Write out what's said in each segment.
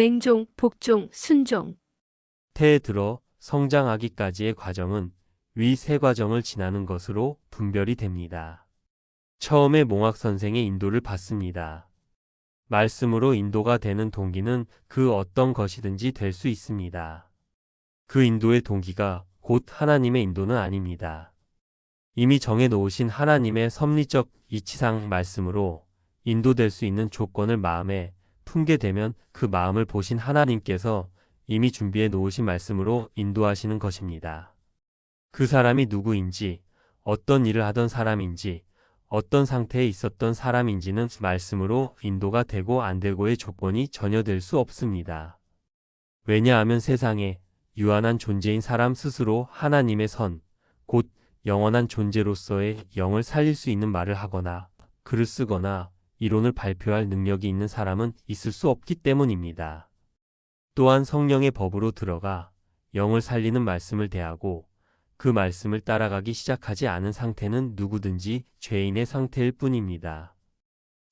맹종, 복종, 순종. 태에 들어 성장하기까지의 과정은 위 세 과정을 지나는 것으로 분별이 됩니다. 처음에 몽학 선생의 인도를 받습니다. 말씀으로 인도가 되는 동기는 그 어떤 것이든지 될 수 있습니다. 그 인도의 동기가 곧 하나님의 인도는 아닙니다. 이미 정해놓으신 하나님의 섭리적 이치상 말씀으로 인도될 수 있는 조건을 마음에 품게 되면 그 마음을 보신 하나님께서 이미 준비해 놓으신 말씀으로 인도하시는 것입니다. 그 사람이 누구인지, 어떤 일을 하던 사람인지, 어떤 상태에 있었던 사람인지는 말씀으로 인도가 되고 안 되고의 조건이 전혀 될 수 없습니다. 왜냐하면 세상에 유한한 존재인 사람 스스로 하나님의 선, 곧 영원한 존재로서의 영을 살릴 수 있는 말을 하거나 글을 쓰거나 이론을 발표할 능력이 있는 사람은 있을 수 없기 때문입니다. 또한 성령의 법으로 들어가 영을 살리는 말씀을 대하고 그 말씀을 따라가기 시작하지 않은 상태는 누구든지 죄인의 상태일 뿐입니다.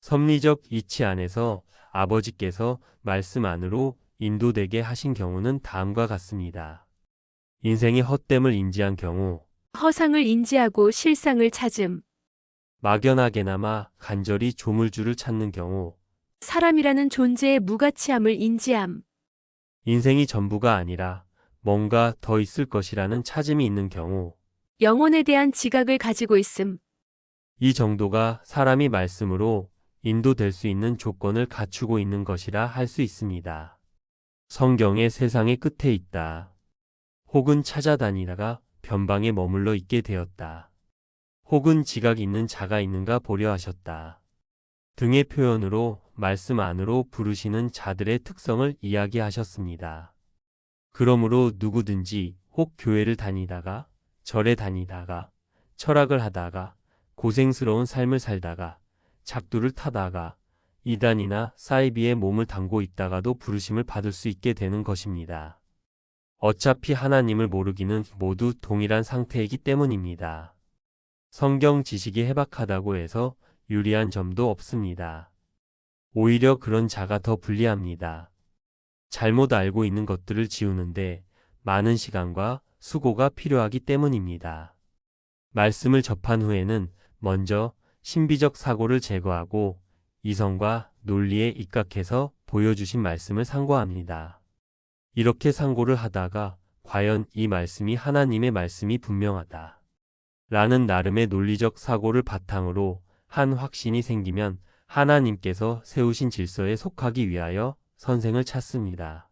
섭리적 이치 안에서 아버지께서 말씀 안으로 인도되게 하신 경우는 다음과 같습니다. 인생의 헛됨을 인지한 경우, 허상을 인지하고 실상을 찾음. 막연하게나마 간절히 조물주를 찾는 경우, 사람이라는 존재의 무가치함을 인지함. 인생이 전부가 아니라 뭔가 더 있을 것이라는 찾음이 있는 경우, 영혼에 대한 지각을 가지고 있음. 이 정도가 사람이 말씀으로 인도될 수 있는 조건을 갖추고 있는 것이라 할 수 있습니다. 성경의 세상의 끝에 있다. 혹은 찾아다니다가 변방에 머물러 있게 되었다. 혹은 지각 있는 자가 있는가 보려 하셨다. 등의 표현으로 말씀 안으로 부르시는 자들의 특성을 이야기하셨습니다. 그러므로 누구든지 혹 교회를 다니다가 절에 다니다가 철학을 하다가 고생스러운 삶을 살다가 작두를 타다가 이단이나 사이비에 몸을 담고 있다가도 부르심을 받을 수 있게 되는 것입니다. 어차피 하나님을 모르기는 모두 동일한 상태이기 때문입니다. 성경 지식이 해박하다고 해서 유리한 점도 없습니다. 오히려 그런 자가 더 불리합니다. 잘못 알고 있는 것들을 지우는데 많은 시간과 수고가 필요하기 때문입니다. 말씀을 접한 후에는 먼저 신비적 사고를 제거하고 이성과 논리에 입각해서 보여주신 말씀을 상고합니다. 이렇게 상고를 하다가 과연 이 말씀이 하나님의 말씀이 분명하다 라는 나름의 논리적 사고를 바탕으로 한 확신이 생기면 하나님께서 세우신 질서에 속하기 위하여 선생을 찾습니다.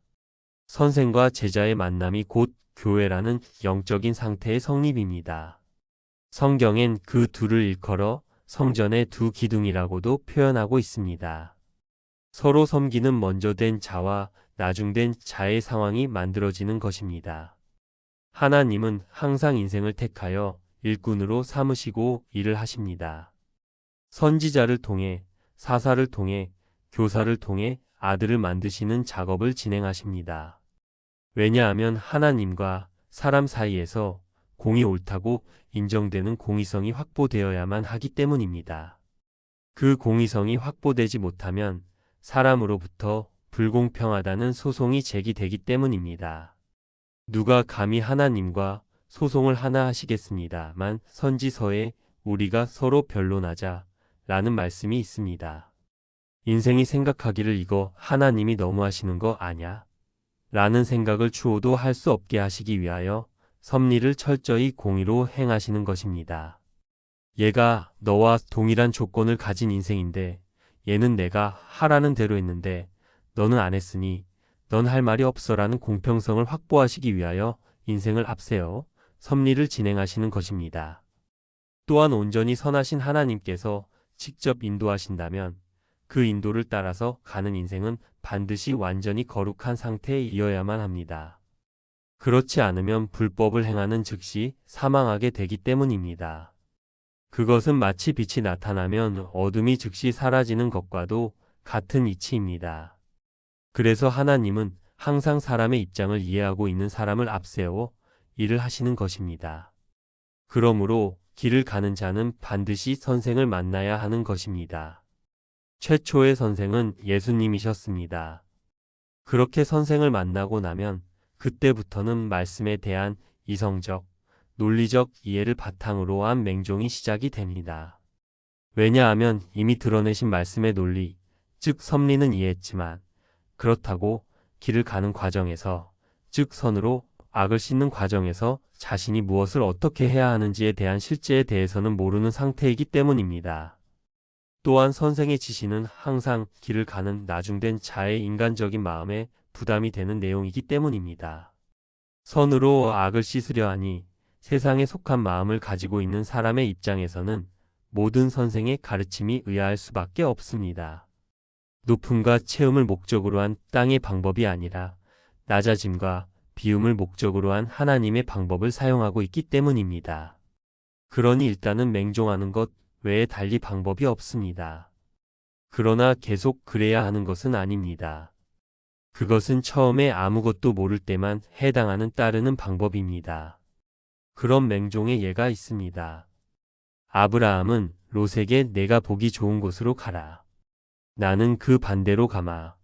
선생과 제자의 만남이 곧 교회라는 영적인 상태의 성립입니다. 성경엔 그 둘을 일컬어 성전의 두 기둥이라고도 표현하고 있습니다. 서로 섬기는 먼저 된 자와 나중된 자의 상황이 만들어지는 것입니다. 하나님은 항상 인생을 택하여 일꾼으로 삼으시고 일을 하십니다. 선지자를 통해, 사사를 통해, 교사를 통해 아들을 만드시는 작업을 진행하십니다. 왜냐하면 하나님과 사람 사이에서 공이 옳다고 인정되는 공의성이 확보되어야만 하기 때문입니다. 그 공의성이 확보되지 못하면 사람으로부터 불공평하다는 소송이 제기되기 때문입니다. 누가 감히 하나님과 소송을 하나 하시겠습니다만 선지서에 우리가 서로 변론하자 라는 말씀이 있습니다. 인생이 생각하기를 이거 하나님이 너무하시는 거 아냐? 라는 생각을 추호도 할 수 없게 하시기 위하여 섭리를 철저히 공의로 행하시는 것입니다. 얘가 너와 동일한 조건을 가진 인생인데 얘는 내가 하라는 대로 했는데 너는 안 했으니 넌 할 말이 없어라는 공평성을 확보하시기 위하여 인생을 앞세워 섭리를 진행하시는 것입니다. 또한 온전히 선하신 하나님께서 직접 인도하신다면 그 인도를 따라서 가는 인생은 반드시 완전히 거룩한 상태에 이어야만 합니다. 그렇지 않으면 불법을 행하는 즉시 사망하게 되기 때문입니다. 그것은 마치 빛이 나타나면 어둠이 즉시 사라지는 것과도 같은 이치입니다. 그래서 하나님은 항상 사람의 입장을 이해하고 있는 사람을 앞세워 일을 하시는 것입니다. 그러므로 길을 가는 자는 반드시 선생을 만나야 하는 것입니다. 최초의 선생은 예수님이셨습니다. 그렇게 선생을 만나고 나면 그때부터는 말씀에 대한 이성적, 논리적 이해를 바탕으로 한 맹종이 시작이 됩니다. 왜냐하면 이미 드러내신 말씀의 논리, 즉 섭리는 이해했지만 그렇다고 길을 가는 과정에서, 즉 선으로 악을 씻는 과정에서 자신이 무엇을 어떻게 해야 하는지에 대한 실제에 대해서는 모르는 상태이기 때문입니다. 또한 선생의 지시는 항상 길을 가는 나중된 자의 인간적인 마음에 부담이 되는 내용이기 때문입니다. 선으로 악을 씻으려 하니 세상에 속한 마음을 가지고 있는 사람의 입장에서는 모든 선생의 가르침이 의아할 수밖에 없습니다. 높음과 채움을 목적으로 한 땅의 방법이 아니라 낮아짐과 비움을 목적으로 한 하나님의 방법을 사용하고 있기 때문입니다. 그러니 일단은 맹종하는 것 외에 달리 방법이 없습니다. 그러나 계속 그래야 하는 것은 아닙니다. 그것은 처음에 아무것도 모를 때만 해당하는 따르는 방법입니다. 그런 맹종의 예가 있습니다. 아브라함은 롯에게 내가 보기 좋은 곳으로 가라. 나는 그 반대로 가마.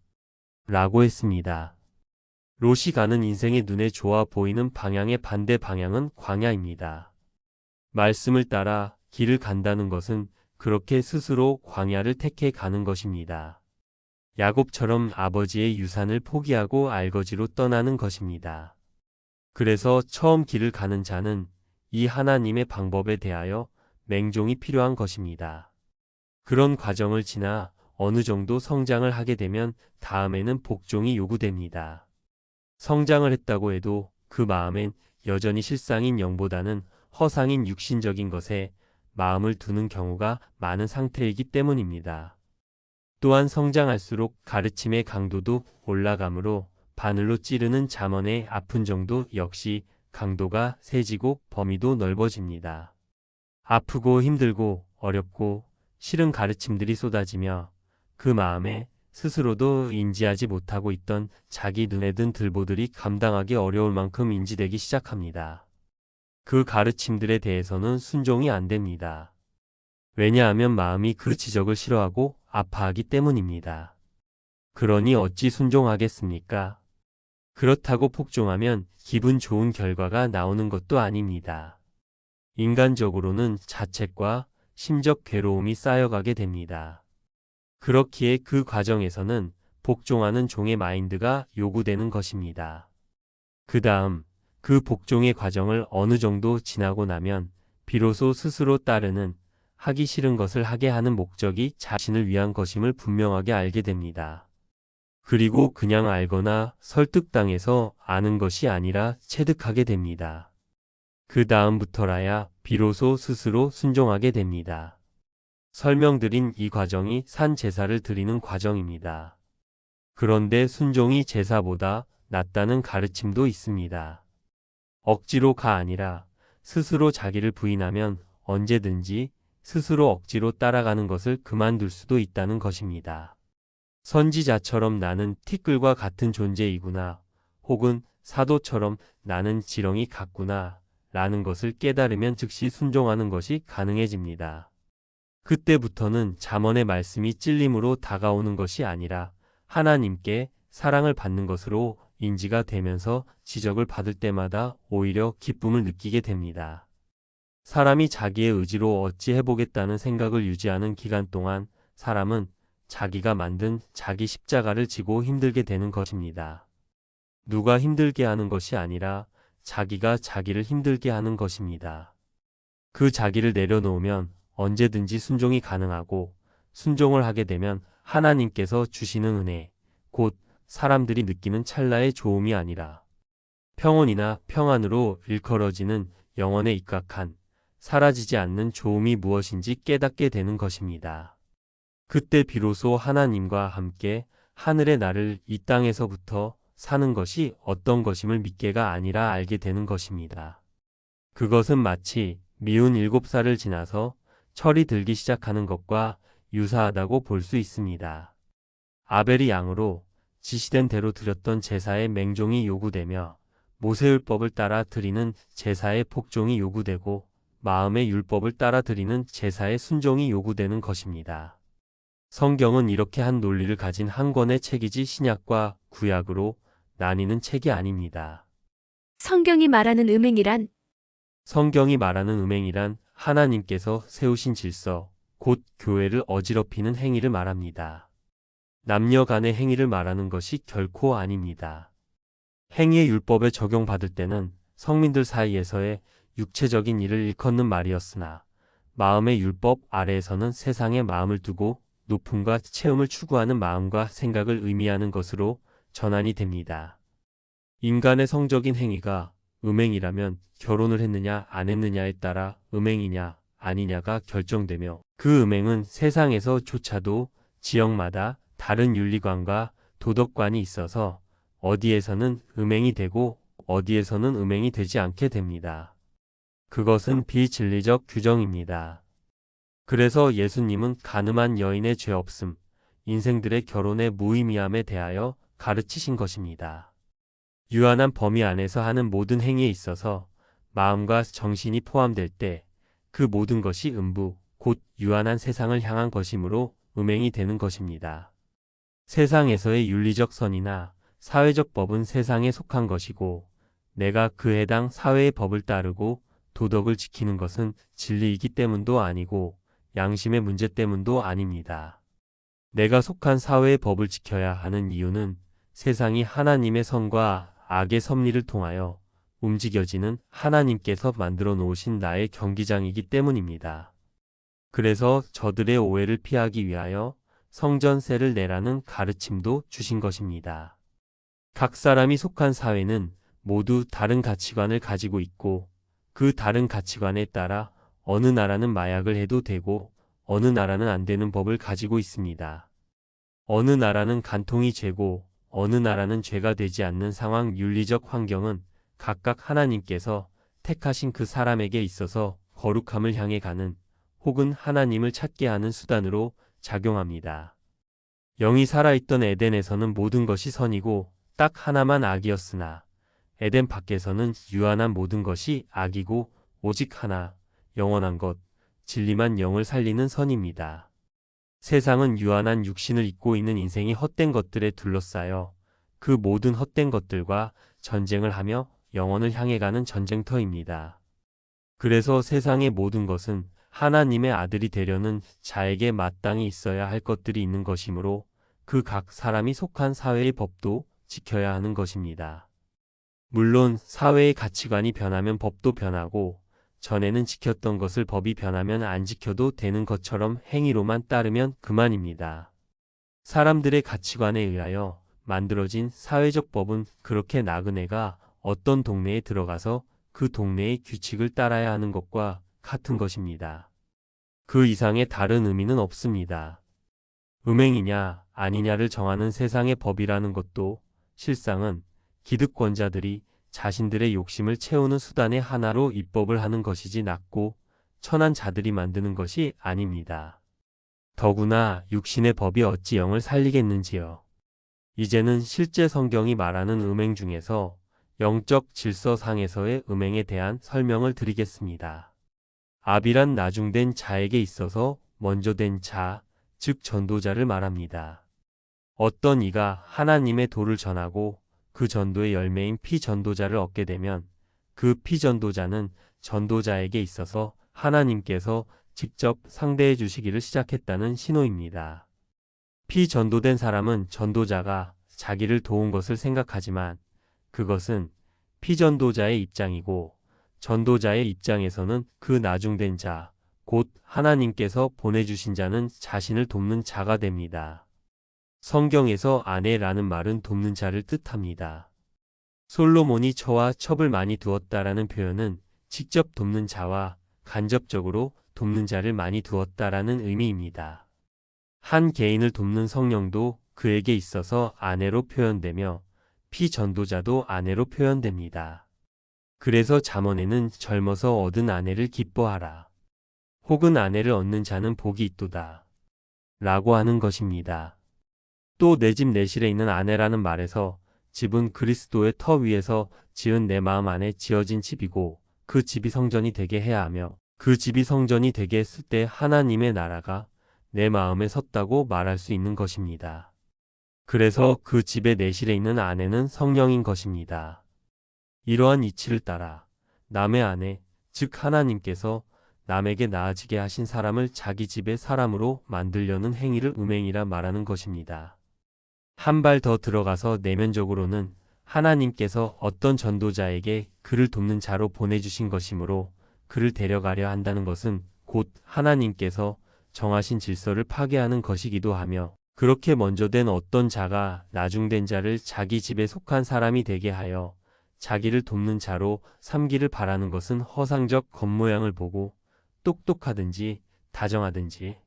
라고 했습니다. 롯이 가는 인생의 눈에 좋아 보이는 방향의 반대 방향은 광야입니다. 말씀을 따라 길을 간다는 것은 그렇게 스스로 광야를 택해 가는 것입니다. 야곱처럼 아버지의 유산을 포기하고 알거지로 떠나는 것입니다. 그래서 처음 길을 가는 자는 이 하나님의 방법에 대하여 맹종이 필요한 것입니다. 그런 과정을 지나 어느 정도 성장을 하게 되면 다음에는 복종이 요구됩니다. 성장을 했다고 해도 그 마음엔 여전히 실상인 영보다는 허상인 육신적인 것에 마음을 두는 경우가 많은 상태이기 때문입니다. 또한 성장할수록 가르침의 강도도 올라가므로 바늘로 찌르는 잠언의 아픈 정도 역시 강도가 세지고 범위도 넓어집니다. 아프고 힘들고 어렵고 싫은 가르침들이 쏟아지며 그 마음에 스스로도 인지하지 못하고 있던 자기 눈에 든 들보들이 감당하기 어려울 만큼 인지되기 시작합니다. 그 가르침들에 대해서는 순종이 안 됩니다. 왜냐하면 마음이 그 지적을 싫어하고 아파하기 때문입니다. 그러니 어찌 순종하겠습니까? 그렇다고 복종하면 기분 좋은 결과가 나오는 것도 아닙니다. 인간적으로는 자책과 심적 괴로움이 쌓여가게 됩니다. 그렇기에 그 과정에서는 복종하는 종의 마인드가 요구되는 것입니다. 그 다음 그 복종의 과정을 어느 정도 지나고 나면 비로소 스스로 따르는 하기 싫은 것을 하게 하는 목적이 자신을 위한 것임을 분명하게 알게 됩니다. 그리고 그냥 알거나 설득당해서 아는 것이 아니라 체득하게 됩니다. 그 다음부터라야 비로소 스스로 순종하게 됩니다. 설명드린 이 과정이 산 제사를 드리는 과정입니다. 그런데 순종이 제사보다 낫다는 가르침도 있습니다. 억지로가 아니라 스스로 자기를 부인하면 언제든지 스스로 억지로 따라가는 것을 그만둘 수도 있다는 것입니다. 선지자처럼 나는 티끌과 같은 존재이구나, 혹은 사도처럼 나는 지렁이 같구나 라는 것을 깨달으면 즉시 순종하는 것이 가능해집니다. 그때부터는 잠언의 말씀이 찔림으로 다가오는 것이 아니라 하나님께 사랑을 받는 것으로 인지가 되면서 지적을 받을 때마다 오히려 기쁨을 느끼게 됩니다. 사람이 자기의 의지로 어찌 해보겠다는 생각을 유지하는 기간 동안 사람은 자기가 만든 자기 십자가를 지고 힘들게 되는 것입니다. 누가 힘들게 하는 것이 아니라 자기가 자기를 힘들게 하는 것입니다. 그 자기를 내려놓으면 언제든지 순종이 가능하고 순종을 하게 되면 하나님께서 주시는 은혜, 곧 사람들이 느끼는 찰나의 좋음이 아니라 평온이나 평안으로 일컬어지는 영원에 입각한 사라지지 않는 좋음이 무엇인지 깨닫게 되는 것입니다. 그때 비로소 하나님과 함께 하늘의 나를 이 땅에서부터 사는 것이 어떤 것임을 믿게가 아니라 알게 되는 것입니다. 그것은 마치 미운 7살을 지나서 철이 들기 시작하는 것과 유사하다고 볼 수 있습니다. 아벨이 양으로 지시된 대로 드렸던 제사의 맹종이 요구되며 모세율법을 따라 드리는 제사의 복종이 요구되고 마음의 율법을 따라 드리는 제사의 순종이 요구되는 것입니다. 성경은 이렇게 한 논리를 가진 한 권의 책이지 신약과 구약으로 나뉘는 책이 아닙니다. 성경이 말하는 음행이란 성경이 말하는 음행이란 하나님께서 세우신 질서, 곧 교회를 어지럽히는 행위를 말합니다. 남녀 간의 행위를 말하는 것이 결코 아닙니다. 행위의 율법에 적용받을 때는 성민들 사이에서의 육체적인 일을 일컫는 말이었으나 마음의 율법 아래에서는 세상에 마음을 두고 높음과 체험을 추구하는 마음과 생각을 의미하는 것으로 전환이 됩니다. 인간의 성적인 행위가 음행이라면 결혼을 했느냐 안 했느냐에 따라 음행이냐 아니냐가 결정되며 그 음행은 세상에서조차도 지역마다 다른 윤리관과 도덕관이 있어서 어디에서는 음행이 되고 어디에서는 음행이 되지 않게 됩니다. 그것은 비진리적 규정입니다. 그래서 예수님은 가늠한 여인의 죄 없음, 인생들의 결혼의 무의미함에 대하여 가르치신 것입니다. 유한한 범위 안에서 하는 모든 행위에 있어서 마음과 정신이 포함될 때 그 모든 것이 음부, 곧 유한한 세상을 향한 것이므로 음행이 되는 것입니다. 세상에서의 윤리적 선이나 사회적 법은 세상에 속한 것이고 내가 그 해당 사회의 법을 따르고 도덕을 지키는 것은 진리이기 때문도 아니고 양심의 문제 때문도 아닙니다. 내가 속한 사회의 법을 지켜야 하는 이유는 세상이 하나님의 선과 악의 섭리를 통하여 움직여지는 하나님께서 만들어 놓으신 나의 경기장이기 때문입니다. 그래서 저들의 오해를 피하기 위하여 성전세를 내라는 가르침도 주신 것입니다. 각 사람이 속한 사회는 모두 다른 가치관을 가지고 있고 그 다른 가치관에 따라 어느 나라는 마약을 해도 되고 어느 나라는 안 되는 법을 가지고 있습니다. 어느 나라는 간통이 죄고 어느 나라는 죄가 되지 않는 상황 윤리적 환경은 각각 하나님께서 택하신 그 사람에게 있어서 거룩함을 향해 가는 혹은 하나님을 찾게 하는 수단으로 작용합니다. 영이 살아있던 에덴에서는 모든 것이 선이고 딱 하나만 악이었으나 에덴 밖에서는 유한한 모든 것이 악이고 오직 하나, 영원한 것, 진리만 영을 살리는 선입니다. 세상은 유한한 육신을 입고 있는 인생이 헛된 것들에 둘러싸여 그 모든 헛된 것들과 전쟁을 하며 영혼을 향해 가는 전쟁터입니다. 그래서 세상의 모든 것은 하나님의 아들이 되려는 자에게 마땅히 있어야 할 것들이 있는 것이므로 그 각 사람이 속한 사회의 법도 지켜야 하는 것입니다. 물론 사회의 가치관이 변하면 법도 변하고 전에는 지켰던 것을 법이 변하면 안 지켜도 되는 것처럼 행위로만 따르면 그만입니다. 사람들의 가치관에 의하여 만들어진 사회적 법은 그렇게 나그네가 어떤 동네에 들어가서 그 동네의 규칙을 따라야 하는 것과 같은 것입니다. 그 이상의 다른 의미는 없습니다. 음행이냐 아니냐를 정하는 세상의 법이라는 것도 실상은 기득권자들이 자신들의 욕심을 채우는 수단의 하나로 입법을 하는 것이지 낮고 천한 자들이 만드는 것이 아닙니다. 더구나 육신의 법이 어찌 영을 살리겠는지요. 이제는 실제 성경이 말하는 음행 중에서 영적 질서상에서의 음행에 대한 설명을 드리겠습니다. 아비란 나중된 자에게 있어서 먼저 된 자, 즉 전도자를 말합니다. 어떤 이가 하나님의 도를 전하고 그 전도의 열매인 피전도자를 얻게 되면 그 피전도자는 전도자에게 있어서 하나님께서 직접 상대해 주시기를 시작했다는 신호입니다. 피전도된 사람은 전도자가 자기를 도운 것을 생각하지만 그것은 피전도자의 입장이고 전도자의 입장에서는 그 나중된 자, 곧 하나님께서 보내주신 자는 자신을 돕는 자가 됩니다. 성경에서 아내라는 말은 돕는 자를 뜻합니다. 솔로몬이 처와 첩을 많이 두었다라는 표현은 직접 돕는 자와 간접적으로 돕는 자를 많이 두었다라는 의미입니다. 한 개인을 돕는 성령도 그에게 있어서 아내로 표현되며 피전도자도 아내로 표현됩니다. 그래서 잠언에는 젊어서 얻은 아내를 기뻐하라. 혹은 아내를 얻는 자는 복이 있도다. 라고 하는 것입니다. 또 내 집 내실에 있는 아내라는 말에서 집은 그리스도의 터 위에서 지은 내 마음 안에 지어진 집이고 그 집이 성전이 되게 해야 하며 그 집이 성전이 되게 했을 때 하나님의 나라가 내 마음에 섰다고 말할 수 있는 것입니다. 그래서 그 집의 내실에 있는 아내는 성령인 것입니다. 이러한 이치를 따라 남의 아내, 즉 하나님께서 남에게 나아지게 하신 사람을 자기 집의 사람으로 만들려는 행위를 음행이라 말하는 것입니다. 한 발 더 들어가서 내면적으로는 하나님께서 어떤 전도자에게 그를 돕는 자로 보내주신 것이므로 그를 데려가려 한다는 것은 곧 하나님께서 정하신 질서를 파괴하는 것이기도 하며, 그렇게 먼저 된 어떤 자가 나중된 자를 자기 집에 속한 사람이 되게 하여 자기를 돕는 자로 삼기를 바라는 것은 허상적 겉모양을 보고 똑똑하든지 다정하든지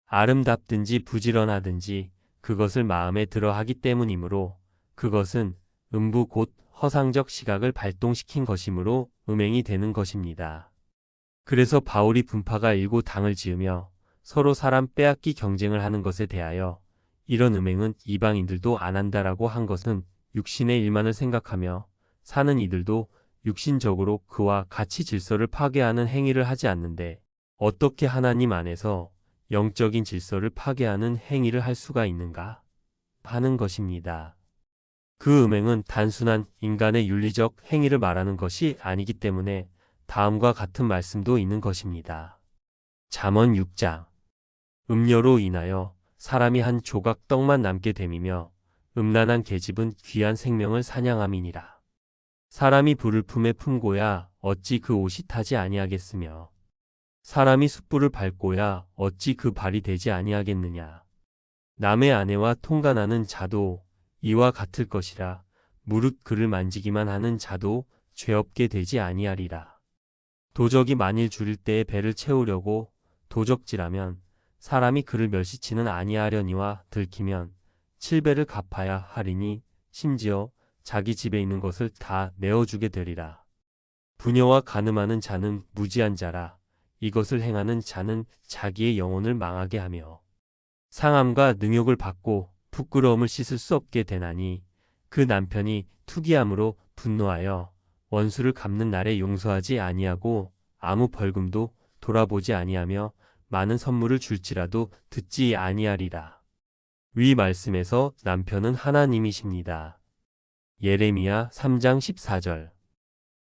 아름답든지 부지런하든지 그것을 마음에 들어 하기 때문이므로 그것은 음부 곧 허상적 시각을 발동시킨 것이므로 음행이 되는 것입니다. 그래서 바울이 분파가 일고 당을 지으며 서로 사람 빼앗기 경쟁을 하는 것에 대하여 이런 음행은 이방인들도 안 한다라고 한 것은 육신의 일만을 생각하며 사는 이들도 육신적으로 그와 같이 질서를 파괴하는 행위를 하지 않는데 어떻게 하나님 안에서 영적인 질서를 파괴하는 행위를 할 수가 있는가 하는 것입니다. 그 음행은 단순한 인간의 윤리적 행위를 말하는 것이 아니기 때문에 다음과 같은 말씀도 있는 것입니다. 잠언 6장. 음료로 인하여 사람이 한 조각 떡만 남게 됨이며 음란한 계집은 귀한 생명을 사냥함이니라. 사람이 불을 품에 품고야 어찌 그 옷이 타지 아니하겠으며 사람이 숯불을 밟고야 어찌 그 발이 되지 아니하겠느냐. 남의 아내와 통간하는 자도 이와 같을 것이라. 무릇 그를 만지기만 하는 자도 죄 없게 되지 아니하리라. 도적이 만일 줄일 때에 배를 채우려고 도적질하면 사람이 그를 멸시치는 아니하려니와 들키면 7배를 갚아야 하리니 심지어 자기 집에 있는 것을 다 내어주게 되리라. 부녀와 간음하는 자는 무지한 자라. 이것을 행하는 자는 자기의 영혼을 망하게 하며 상함과 능욕을 받고 부끄러움을 씻을 수 없게 되나니 그 남편이 투기함으로 분노하여 원수를 갚는 날에 용서하지 아니하고 아무 벌금도 돌아보지 아니하며 많은 선물을 줄지라도 듣지 아니하리라. 위 말씀에서 남편은 하나님이십니다. 예레미야 3장 14절.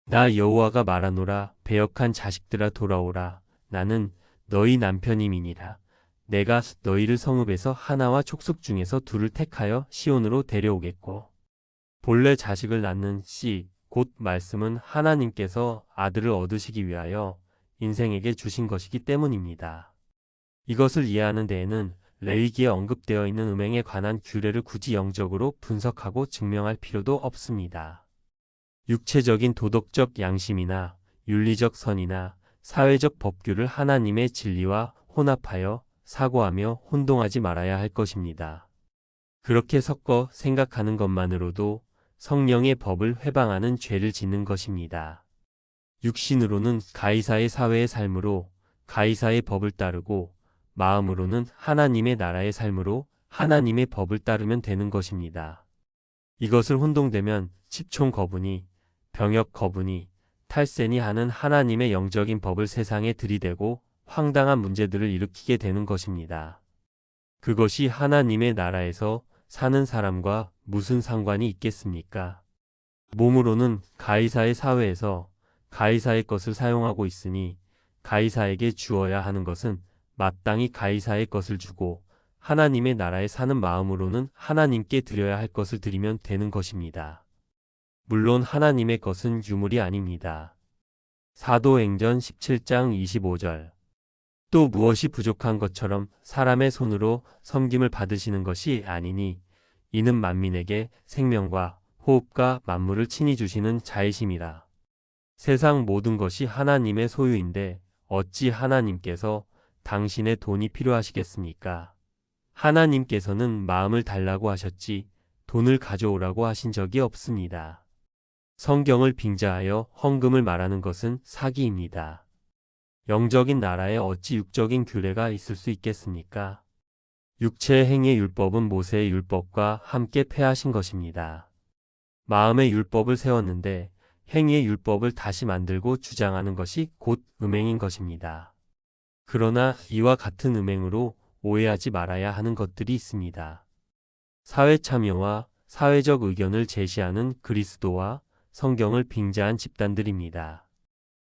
나 여호와가 말하노라. 배역한 자식들아 돌아오라. 나는 너희 남편임이니라. 내가 너희를 성읍에서 하나와 촉속 중에서 둘을 택하여 시온으로 데려오겠고. 본래 자식을 낳는 씨, 곧 말씀은 하나님께서 아들을 얻으시기 위하여 인생에게 주신 것이기 때문입니다. 이것을 이해하는 데에는 레위기에 언급되어 있는 음행에 관한 규례를 굳이 영적으로 분석하고 증명할 필요도 없습니다. 육체적인 도덕적 양심이나 윤리적 선이나 사회적 법규를 하나님의 진리와 혼합하여 사고하며 혼동하지 말아야 할 것입니다. 그렇게 섞어 생각하는 것만으로도 성령의 법을 회방하는 죄를 짓는 것입니다. 육신으로는 가이사의 사회의 삶으로 가이사의 법을 따르고 마음으로는 하나님의 나라의 삶으로 하나님의 법을 따르면 되는 것입니다. 이것을 혼동되면 집총 거부니 병역 거부니 탈세니 하는 하나님의 영적인 법을 세상에 들이대고 황당한 문제들을 일으키게 되는 것입니다. 그것이 하나님의 나라에서 사는 사람과 무슨 상관이 있겠습니까? 몸으로는 가이사의 사회에서 가이사의 것을 사용하고 있으니 가이사에게 주어야 하는 것은 마땅히 가이사의 것을 주고 하나님의 나라에 사는 마음으로는 하나님께 드려야 할 것을 드리면 되는 것입니다. 물론 하나님의 것은 유물이 아닙니다. 사도행전 17장 25절. 또 무엇이 부족한 것처럼 사람의 손으로 섬김을 받으시는 것이 아니니 이는 만민에게 생명과 호흡과 만물을 친히 주시는 자이심이라. 세상 모든 것이 하나님의 소유인데 어찌 하나님께서 당신의 돈이 필요하시겠습니까? 하나님께서는 마음을 달라고 하셨지 돈을 가져오라고 하신 적이 없습니다. 성경을 빙자하여 헌금을 말하는 것은 사기입니다. 영적인 나라에 어찌 육적인 규례가 있을 수 있겠습니까? 육체의 행위의 율법은 모세의 율법과 함께 폐하신 것입니다. 마음의 율법을 세웠는데 행위의 율법을 다시 만들고 주장하는 것이 곧 음행인 것입니다. 그러나 이와 같은 음행으로 오해하지 말아야 하는 것들이 있습니다. 사회 참여와 사회적 의견을 제시하는 그리스도와 성경을 빙자한 집단들입니다.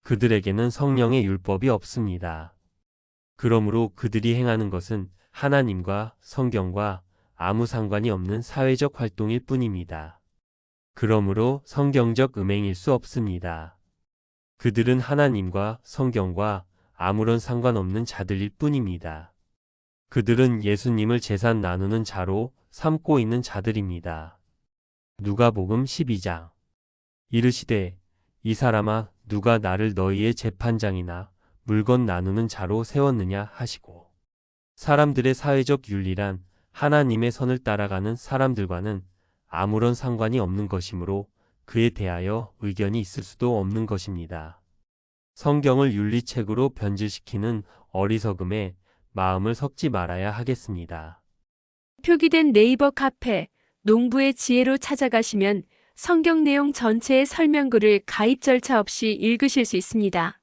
그들에게는 성령의 율법이 없습니다. 그러므로 그들이 행하는 것은 하나님과 성경과 아무 상관이 없는 사회적 활동일 뿐입니다. 그러므로 성경적 음행일 수 없습니다. 그들은 하나님과 성경과 아무런 상관없는 자들일 뿐입니다. 그들은 예수님을 제산 나누는 자로 삼고 있는 자들입니다. 누가복음 12장 이르시되 이 사람아 누가 나를 너희의 재판장이나 물건 나누는 자로 세웠느냐 하시고 사람들의 사회적 윤리란 하나님의 선을 따라가는 사람들과는 아무런 상관이 없는 것이므로 그에 대하여 의견이 있을 수도 없는 것입니다. 성경을 윤리책으로 변질시키는 어리석음에 마음을 섞지 말아야 하겠습니다. 표기된 네이버 카페 농부의 지혜로 찾아가시면 성경 내용 전체의 설명글을 가입 절차 없이 읽으실 수 있습니다.